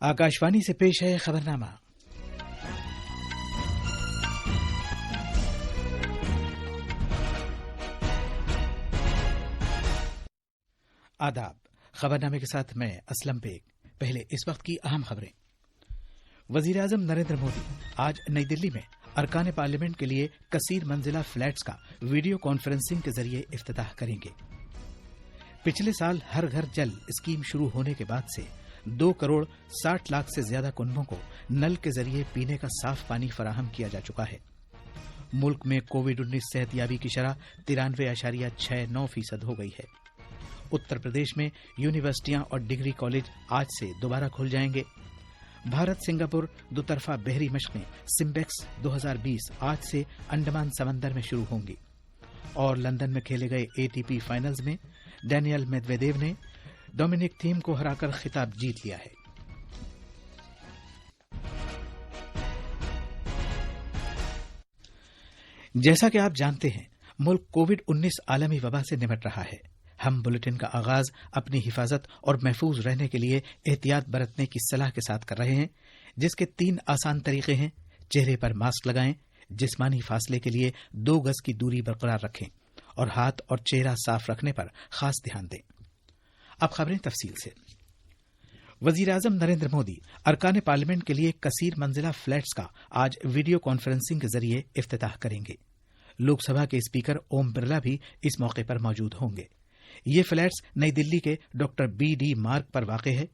आकाशवाणी से पेश है खबरनामा। आदाब। खबरनामे के साथ मैं असलम बेग। पहले इस वक्त की अहम खबरें। वजीर आजम नरेंद्र मोदी आज नई दिल्ली में अरकान पार्लियामेंट के लिए कसीर मंजिला फ्लैट्स का वीडियो कॉन्फ्रेंसिंग के जरिए इफ्तिताह करेंगे। पिछले साल हर घर जल स्कीम शुरू होने के बाद से 2 करोड़ 60 लाख से ज्यादा कुनबों को नल के जरिए पीने का साफ पानी फराहम किया जा चुका है। मुल्क में कोविड-19 सेहतयाबी की शरह 93.69% हो गई है। उत्तर प्रदेश में यूनिवर्सिटियां और डिग्री कॉलेज आज से दोबारा खुल जाएंगे। भारत सिंगापुर दोतरफा बहरी मशकें सिम्बेक्स 2020 आज से अंडमान समंदर में शुरू होंगी। और लंदन में खेले गए एटीपी फाइनल्स में डैनियल मेदवेदेव ने डोमिनिक थीम को हराकर खिताब जीत लिया है। जैसा कि आप जानते हैं, मुल्क कोविड-19 आलमी वबा से निपट रहा है। हम बुलेटिन का आगाज अपनी हिफाजत और महफूज रहने के लिए एहतियात बरतने की सलाह के साथ कर रहे हैं, जिसके 3 आसान तरीके हैं। चेहरे पर मास्क लगाएं, जिस्मानी फासले के लिए 2 गज की दूरी बरकरार रखें और हाथ और चेहरा साफ रखने पर खास ध्यान दें। अब खबरें तफसील से। वजीर आजम नरेंद्र मोदी अरकान पार्लियामेंट के लिए कसीर मंजिला फ्लैट्स का आज वीडियो कॉन्फ्रेंसिंग के जरिए इफ्तिताह करेंगे। लोकसभा के स्पीकर ओम बिरला भी इस मौके पर मौजूद होंगे। ये फ्लैट्स नई दिल्ली के डॉक्टर BD मार्ग पर वाक़ है।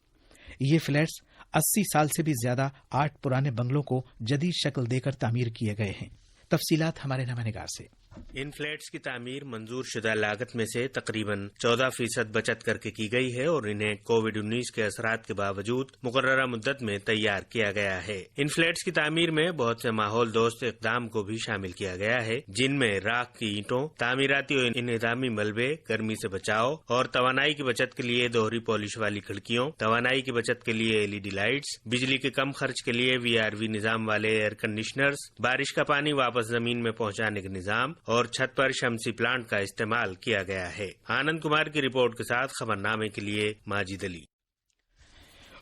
ये फ्लैट्स 80 साल से भी ज्यादा 8 पुराने बंगलों को जदीद शक्ल देकर तामीर किए गए हैं। तफसीलात हमारे नमानिगार से। इन फ्लैट्स की तामीर मंजूर शुदा लागत में से तकरीबन 14% बचत करके की गई है और इन्हें कोविड-19 के असरात के बावजूद मुकर्ररा मुद्दत में तैयार किया गया है। इन फ्लैट्स की तामीर में बहुत से माहौल दोस्त इक़दाम को भी शामिल किया गया है, जिनमें राख की ईंटों, तामीराती और इन्हिदामी मलबे, गर्मी से बचाव और तवानाई की बचत के लिए दोहरी पॉलिश वाली खिड़कियों, तवानाई की बचत के लिए LED लाइट्स, बिजली के कम खर्च के लिए VRV निजाम वाले एयर कंडीशनर्स, बारिश का पानी वापस जमीन में पहुंचाने के निजाम और छत पर शमसी प्लांट का इस्तेमाल किया गया है। आनंद कुमार की रिपोर्ट के साथ खबरनामे के लिए माजिद अली।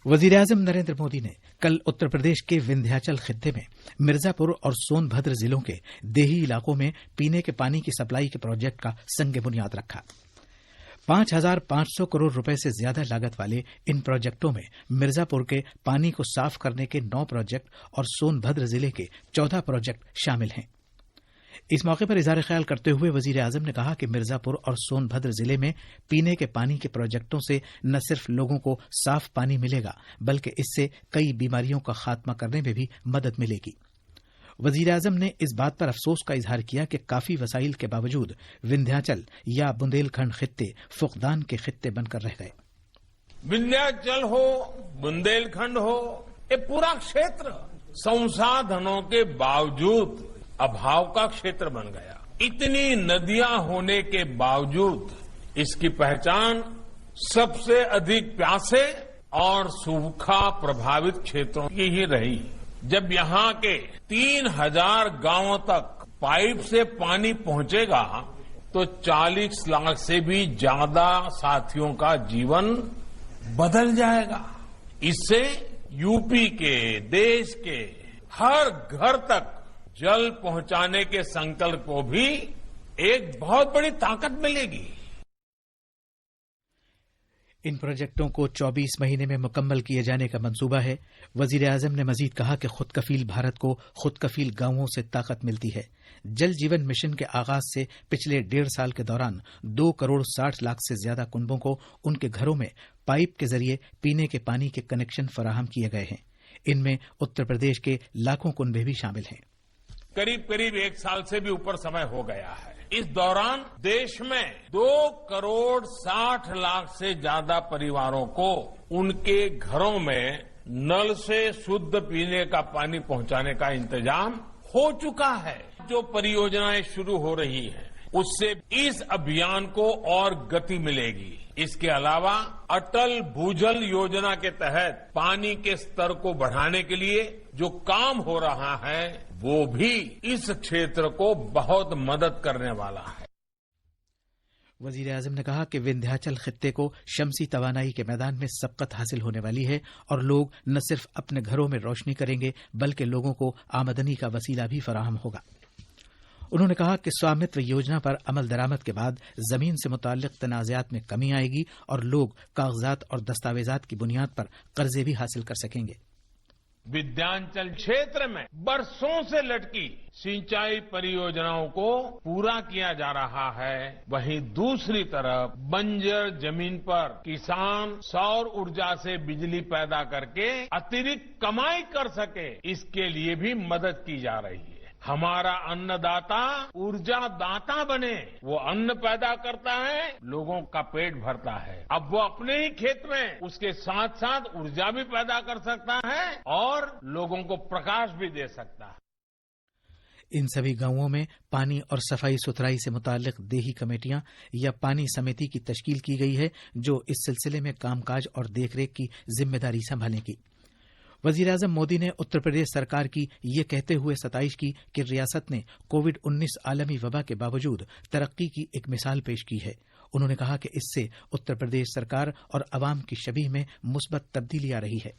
वजीर आजम नरेंद्र मोदी ने कल उत्तर प्रदेश के विंध्याचल खित्ते में मिर्जापुर और सोनभद्र जिलों के देही इलाकों में पीने के पानी की सप्लाई के प्रोजेक्ट का संग बुनियाद रखा। 5,500 करोड़ रुपए से ज्यादा लागत वाले इन प्रोजेक्टों में मिर्जापुर के पानी को साफ करने के 9 प्रोजेक्ट और सोनभद्र जिले के 14 प्रोजेक्ट शामिल हैं। इस मौके पर इज़हार ख्याल करते हुए वजीर आजम ने कहा कि मिर्जापुर और सोनभद्र जिले में पीने के पानी के प्रोजेक्टों से न सिर्फ लोगों को साफ पानी मिलेगा, बल्कि इससे कई बीमारियों का खात्मा करने में भी मदद मिलेगी। वजीर आजम ने इस बात पर अफसोस का इजहार किया कि काफी वसाइल के बावजूद विंध्याचल या बुंदेलखंड खित्ते फुकदान के खित्ते बनकर रह गए। विंध्याचल हो, बुंदेलखंड हो, ये पूरा क्षेत्र संसाधनों के बावजूद अभाव का क्षेत्र बन गया। इतनी नदियां होने के बावजूद इसकी पहचान सबसे अधिक प्यासे और सूखा प्रभावित क्षेत्रों की ही रही। जब यहां के 3,000 गांवों तक पाइप से पानी पहुंचेगा तो 40 लाख से भी ज्यादा साथियों का जीवन बदल जाएगा। इससे यूपी के, देश के हर घर तक जल पहुंचाने के संकल्प को भी एक बहुत बड़ी ताकत मिलेगी। इन प्रोजेक्टों को 24 महीने में मुकम्मल किए जाने का मंसूबा है। वजीर आजम ने मजीद कहा कि खुद कफील भारत को खुद कफील गांवों से ताकत मिलती है। जल जीवन मिशन के आगाज से पिछले 1.5 साल के दौरान 2 करोड़ 60 लाख से ज्यादा कुनबों को उनके घरों में पाइप के जरिए पीने के पानी के कनेक्शन फराहम किए गए हैं। इनमें उत्तर प्रदेश के लाखों कुनबे भी शामिल हैं। करीब 1 साल से भी ऊपर समय हो गया है। इस दौरान देश में 2 करोड़ 60 लाख से ज्यादा परिवारों को उनके घरों में नल से शुद्ध पीने का पानी पहुंचाने का इंतजाम हो चुका है। जो परियोजनाएं शुरू हो रही हैं, उससे इस अभियान को और गति मिलेगी। इसके अलावा अटल भूजल योजना के तहत पानी के स्तर को बढ़ाने के लिए जो काम हो रहा है, वो भी इस क्षेत्र को बहुत मदद करने वाला है। वजीर आजम ने कहा कि विंध्याचल खित्ते को शमसी तवानाई के मैदान में सबकत हासिल होने वाली है और लोग न सिर्फ अपने घरों में रोशनी करेंगे बल्कि लोगों को आमदनी का वसीला भी फराहम होगा। उन्होंने कहा कि स्वामित्व योजना पर अमल दरामद के बाद जमीन से मुताल्लिक तनाज़ात में कमी आएगी और लोग कागजात और दस्तावेजात की बुनियाद पर कर्जे भी हासिल कर सकेंगे। विंध्याचल क्षेत्र में बरसों से लटकी सिंचाई परियोजनाओं को पूरा किया जा रहा है। वहीं दूसरी तरफ बंजर जमीन पर किसान सौर ऊर्जा से बिजली पैदा करके अतिरिक्त कमाई कर सके, इसके लिए भी मदद की जा रही है। हमारा अन्नदाता ऊर्जा दाता बने, वो अन्न पैदा करता है, लोगों का पेट भरता है। अब वो अपने ही खेत में उसके साथ साथ ऊर्जा भी पैदा कर सकता है और लोगों को प्रकाश भी दे सकता है। इन सभी गांवों में पानी और सफाई सुथराई से मुताल्लिक देही कमेटियां या पानी समिति की तश्कील की गई है जो इस सिलसिले में कामकाज और देखरेख की जिम्मेदारी संभालेगी। वजीर आजम मोदी ने उत्तर प्रदेश सरकार की ये कहते हुए सताइश की कि रियासत ने कोविड-19 आलमी वबा के बावजूद तरक्की की एक मिसाल पेश की है। उन्होंने कहा कि इससे उत्तर प्रदेश सरकार और अवाम की शबीह में मुस्बत तब्दीली आ रही है।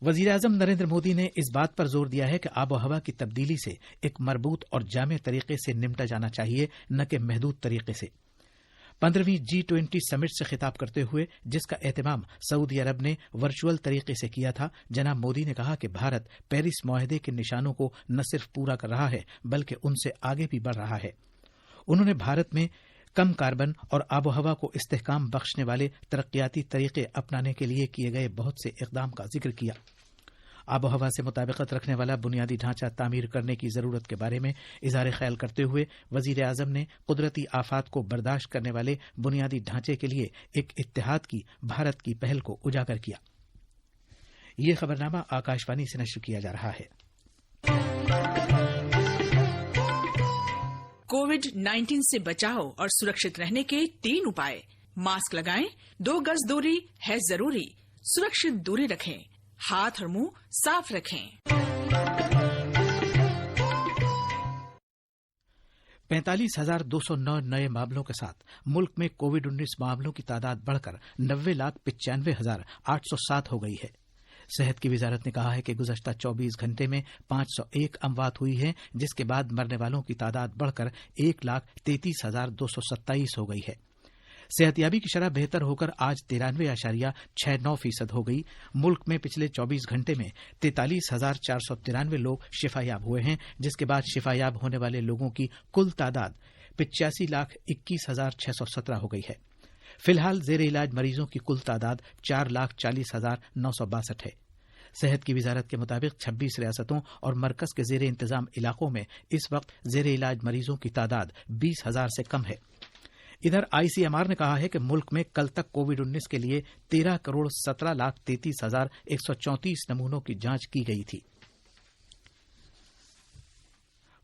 वजीर आजम नरेंद्र मोदी ने इस बात पर जोर दिया है कि आबो हवा की तब्दीली से एक मरबूत और जामे तरीके से निपटा जाना चाहिए, न कि महदूद तरीके से। 15वीं G20 समिट से खिताब करते हुए, जिसका एहतमाम सऊदी अरब ने वर्चुअल तरीके से किया था, जनाब मोदी ने कहा कि भारत पेरिस मुआहदे के निशानों को न सिर्फ पूरा कर रहा है बल्कि उनसे आगे भी बढ़ रहा है। उन्होंने भारत में कम कार्बन और आबो हवा को इस्तेहकाम बख्शने वाले तरक्याती तरीके अपनाने के लिए किए गए बहुत से इक़दाम का जिक्र किया। आबो हवा से मुताबिकत रखने वाला बुनियादी ढांचा तामीर करने की जरूरत के बारे में इज़हार ख्याल करते हुए वजीर आजम ने कुदरती आफात को बर्दाश्त करने वाले बुनियादी ढांचे के लिए एक इत्तेहाद की भारत की पहल को उजागर किया। ये खबरनामा आकाशवाणी से नश्र किया जा रहा है। कोविड-19 से बचाव और सुरक्षित रहने के 3 उपाय। मास्क लगाएं, 2 गज दूरी है जरूरी, सुरक्षित दूरी रखें, हाथ और मुंह साफ रखें। 45,209 नए मामलों के साथ मुल्क में कोविड-19 मामलों की तादाद बढ़कर 90,95,807 हो गई है। सेहत की वजारत ने कहा है कि गुज़श्ता 24 घंटे में 501 अमवात हुई है, जिसके बाद मरने वालों की तादाद बढ़कर 1,33,227 हो गई है। सेहतियाबी की शरह बेहतर होकर आज 93.69% हो गई। मुल्क में पिछले 24 घंटे में 43,493 लोग शिफायाब हुए हैं, जिसके बाद शिफायाब होने वाले लोगों की कुल तादाद 85,21,617 हो गई है। फिलहाल जेर इलाज मरीजों की कुल तादाद 4,40,962 है। सेहत की वजारत के मुताबिक 26 रियासतों और मरकज के जेर इंतजाम इलाकों में इस वक्त जेर इलाज मरीजों की तादाद 20,000 से कम है। इधर ICMR ने कहा है कि मुल्क में कल तक कोविड-19 के लिए 13,17,33,134 नमूनों की जांच की गई थी।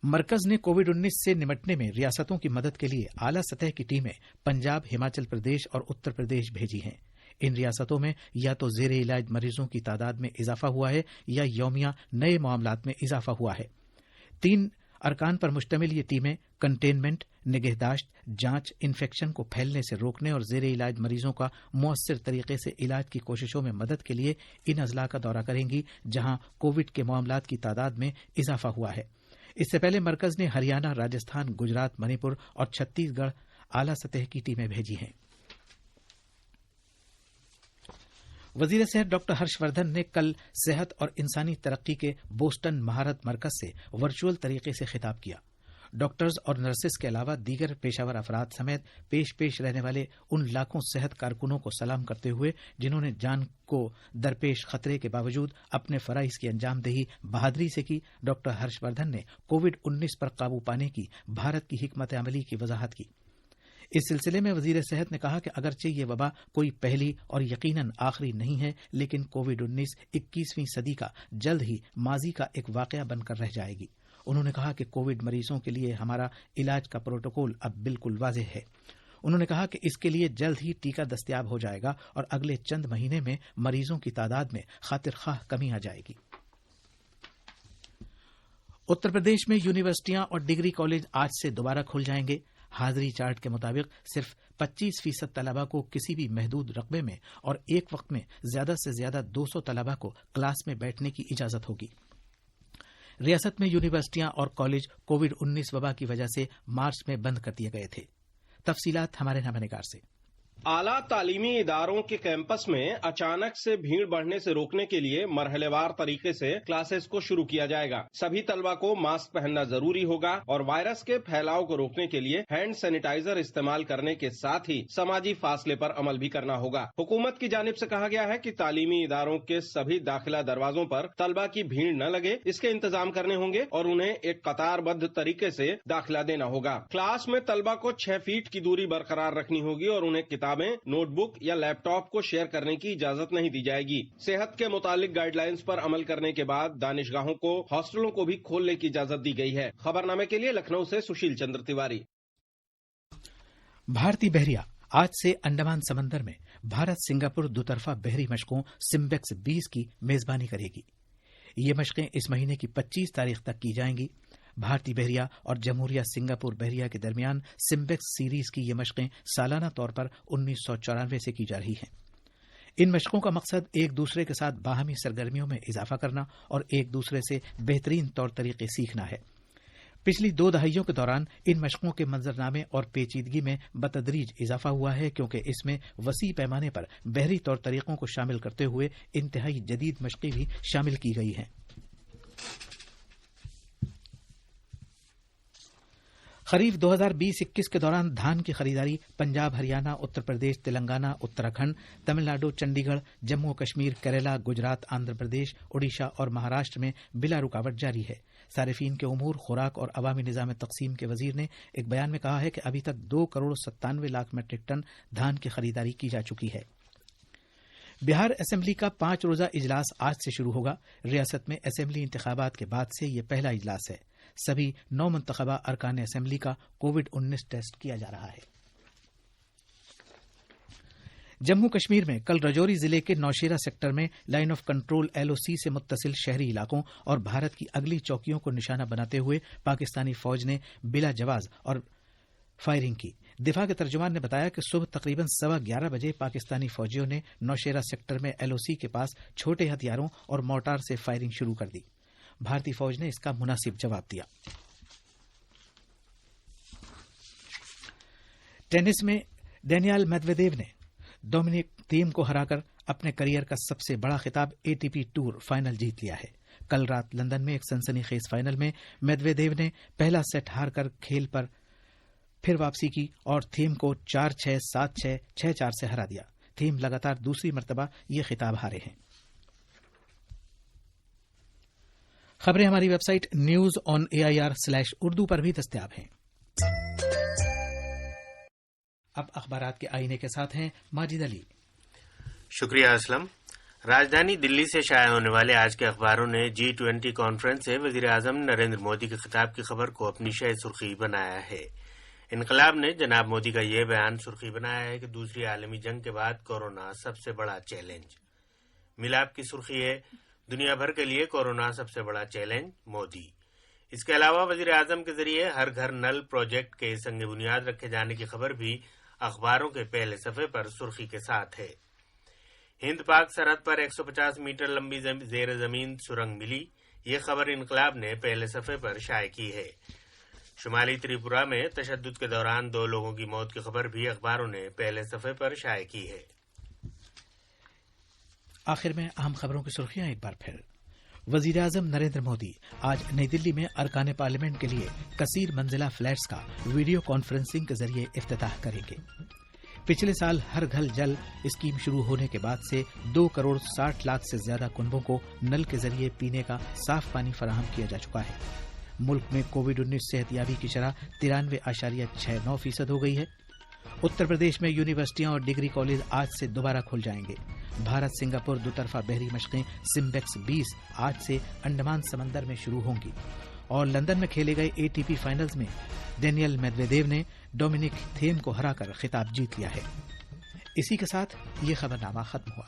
मरकज ने कोविड-19 से निपटने में रियासतों की मदद के लिए आला सतह की टीमें पंजाब, हिमाचल प्रदेश और उत्तर प्रदेश भेजी हैं। इन रियासतों में या तो जेर इलाज मरीजों की तादाद में इजाफा हुआ है या यौमिया नए मामलात में इजाफा हुआ है। 3 अरकान पर मुश्तमिल ये टीमें कंटेनमेंट, निगहदाश्त, जांच, इन्फेक्शन को फैलने से रोकने और जेर इलाज मरीजों का मुअस्सिर तरीके से इलाज की कोशिशों में मदद के लिए इन अजला का दौरा करेंगी जहां कोविड के मामलात की तादाद में इजाफा हुआ है। इससे पहले मरकज ने हरियाणा, राजस्थान, गुजरात, मणिपुर और छत्तीसगढ़ आला सतह की टीमें भेजी हैं। वजीर सेहत डॉक्टर हर्षवर्धन ने कल सेहत और इंसानी तरक्की के बोस्टन महारत मरकज से वर्चुअल तरीके से खिताब किया। डॉक्टर्स और नर्सेस के अलावा दीगर पेशावर अफराद समेत पेश रहने वाले उन लाखों सेहत कारकुनों को सलाम करते हुए जिन्होंने जान को दरपेश खतरे के बावजूद अपने फराइज की अंजामदेही बहादुरी से की, डॉक्टर हर्षवर्धन ने कोविड-19 पर काबू पाने की भारत की हिकमत अमली की वजाहत की। इस सिलसिले में वजीर सेहत ने कहा कि अगरचे ये वबा कोई पहली और यकीनन आखिरी नहीं है, लेकिन कोविड-19 21वीं सदी का जल्द ही माजी का एक वाकया बनकर रह जाएगी। उन्होंने कहा कि कोविड मरीजों के लिए हमारा इलाज का प्रोटोकॉल अब बिल्कुल वाज़ेह है। उन्होंने कहा कि इसके लिए जल्द ही टीका दस्तयाब हो जाएगा और अगले चंद महीने में मरीजों की तादाद में खातिर खाह कमी आ जाएगी। उत्तर प्रदेश में यूनिवर्सिटियां और डिग्री कॉलेज आज से दोबारा खुल जाएंगे। حاضری چارٹ کے مطابق صرف 25% طلباء کو کسی بھی محدود رقبے میں اور ایک وقت میں زیادہ سے زیادہ 200 طلباء کو کلاس میں بیٹھنے کی اجازت ہوگی۔ ریاست میں یونیورسٹیاں اور کالج کووڈ-19 وبا کی وجہ سے مارچ میں بند کر دیے گئے تھے۔ تفصیلات ہمارے نامہ نگار سے۔ اعلیٰ تعلیمی اداروں کے کیمپس میں اچانک سے بھیڑ بڑھنے سے روکنے کے لیے مرحلے وار طریقے سے کلاسز کو شروع کیا جائے گا۔ سبھی طلبہ کو ماسک پہننا ضروری ہوگا اور وائرس کے پھیلاؤ کو روکنے کے لیے ہینڈ سینیٹائزر استعمال کرنے کے ساتھ ہی سماجی فاصلے پر عمل بھی کرنا ہوگا۔ حکومت کی جانب سے کہا گیا ہے کہ تعلیمی اداروں کے سبھی داخلہ دروازوں پر طلبہ کی بھیڑ نہ لگے، اس کے انتظام کرنے ہوں گے اور انہیں ایک قطار بندھ طریقے سے داخلہ دینا ہوگا۔ کلاس میں طلبہ کو 6 فیٹ کی دوری برقرار رکھنی ہوگی اور انہیں کتابیں، نوٹ بک یا لیپ ٹاپ کو شیئر کرنے کی اجازت نہیں دی جائے گی۔ صحت کے متعلق گائیڈ لائنز پر عمل کرنے کے بعد دانشگاہوں کو، ہاسٹلوں کو بھی کھولنے کی اجازت دی گئی ہے۔ خبرنامے کے لیے لکھنؤ سے سشیل چندر تیواری۔ بھارتی بحریہ آج سے انڈمان سمندر میں بھارت سنگاپور دوطرفہ بحری مشقوں سمبیکس 20 کی میزبانی کرے گی۔ یہ مشقیں اس مہینے کی 25 تاریخ تک کی جائیں گی۔ بھارتی بحریہ اور جمہوریہ سنگاپور بحریہ کے درمیان سمبیکس سیریز کی یہ مشقیں سالانہ طور پر 1994 سے کی جا رہی ہیں۔ ان مشقوں کا مقصد ایک دوسرے کے ساتھ باہمی سرگرمیوں میں اضافہ کرنا اور ایک دوسرے سے بہترین طور طریقے سیکھنا ہے۔ پچھلی 2 دہائیوں کے دوران ان مشقوں کے منظرنامے اور پیچیدگی میں بتدریج اضافہ ہوا ہے، کیونکہ اس میں وسیع پیمانے پر بحری طور طریقوں کو شامل کرتے ہوئے انتہائی جدید مشقیں بھی شامل کی گئی ہیں۔ خریف 2020-21 کے دوران دھان کی خریداری پنجاب، ہریانہ، اتر پردیش، تلنگانہ، اتراکھنڈ، تمل ناڈو، چنڈی گڑھ، جموں و کشمیر، کیرالہ، گجرات، آندھرا پردیش، اڈیشہ اور مہاراشٹر میں بلا رکاوٹ جاری ہے۔ صارفین کے امور، خوراک اور عوامی نظام تقسیم کے وزیر نے ایک بیان میں کہا ہے کہ ابھی تک 2,97,00,000 میٹرک ٹن دھان کی خریداری کی جا چکی ہے۔ بہار اسمبلی کا 5 روزہ اجلاس آج سے شروع ہوگا۔ ریاست میں اسمبلی انتخابات کے بعد سے یہ پہلا اجلاس ہے۔ سبھی 9 منتخبہ ارکان اسمبلی کا کووڈ-19 ٹیسٹ کیا جا رہا ہے۔ جموں کشمیر میں کل رجوری ضلع کے نوشیرہ سیکٹر میں لائن آف کنٹرول LOC سے متصل شہری علاقوں اور بھارت کی اگلی چوکیوں کو نشانہ بناتے ہوئے پاکستانی فوج نے بلا جواز اور فائرنگ کی۔ دفاع کے ترجمان نے بتایا کہ صبح تقریباً 11:15 بجے پاکستانی فوجیوں نے نوشیرہ سیکٹر میں LOC کے پاس چھوٹے ہتھیاروں اور مورٹار سے فائرنگ شروع کر دی۔ بھارتی فوج نے اس کا مناسب جواب دیا۔ ٹینس میں ڈینیل میدویدیو نے ڈومینک تھیم کو ہرا کر اپنے کیریئر کا سب سے بڑا خطاب ATP ٹور فائنل جیت لیا ہے۔ کل رات لندن میں ایک سنسنی خیز فائنل میں میدویدیو نے پہلا سیٹ ہار کر کھیل پر پھر واپسی کی اور تھیم کو 4-6، 7-6، 6-4 سے ہرا دیا۔ تھیم لگاتار دوسری مرتبہ یہ خطاب ہارے ہیں۔ خبریں ہماری ویب سائٹ news.on.air/urdu پر بھی دستیاب ہیں۔ اب اخبارات کے آئینے کے ساتھ ہیں ماجد علی۔ شکریہ اسلم۔ راجدھانی دلی سے شائع ہونے والے آج کے اخباروں نے G20 کانفرنس سے وزیر اعظم نریندر مودی کے خطاب کی خبر کو اپنی شہ سرخی بنایا ہے۔ انقلاب نے جناب مودی کا یہ بیان سرخی بنایا ہے کہ دوسری عالمی جنگ کے بعد کورونا سب سے بڑا چیلنج۔ ملاب کی سرخی ہے دنیا بھر کے لیے کورونا سب سے بڑا چیلنج مودی۔ اس کے علاوہ وزیر اعظم کے ذریعے ہر گھر نل پروجیکٹ کے سنگ بنیاد رکھے جانے کی خبر بھی اخباروں کے پہلے صفحے پر سرخی کے ساتھ ہے۔ ہند پاک سرحد پر 150 میٹر لمبی زیر زمین سرنگ ملی، یہ خبر انقلاب نے پہلے صفحے پر شائع کی ہے۔ شمالی تریپورہ میں تشدد کے دوران 2 لوگوں کی موت کی خبر بھی اخباروں نے پہلے صفحے پر شائع کی ہے۔ آخر میں اہم خبروں کی سرخیاں ایک بار پھر۔ وزیر اعظم نریندر مودی آج نئی دلی میں ارکان پارلیمنٹ کے لیے کثیر منزلہ فلیٹس کا ویڈیو کانفرنسنگ کے ذریعے افتتاح کریں گے۔ پچھلے سال ہر گھر جل اسکیم شروع ہونے کے بعد سے 2,60,00,000 سے زیادہ کنبوں کو نل کے ذریعے پینے کا صاف پانی فراہم کیا جا چکا ہے۔ ملک میں کووڈ-19 صحت یابی کی شرح 93.69% ہو گئی ہے۔ اتر پردیش میں یونیورسٹیاں اور ڈگری کالج آج سے دوبارہ کھل جائیں گے۔ بھارت سنگاپور دوطرفہ بحری مشقیں سمبیکس 20 آج سے انڈمان سمندر میں شروع ہوں گی۔ اور لندن میں کھیلے گئے ATP فائنلز میں ڈینیل میدویدیو نے ڈومینک تھیم کو ہرا کر خطاب جیت لیا ہے۔ اسی کے ساتھ یہ خبرنامہ ختم ہوا۔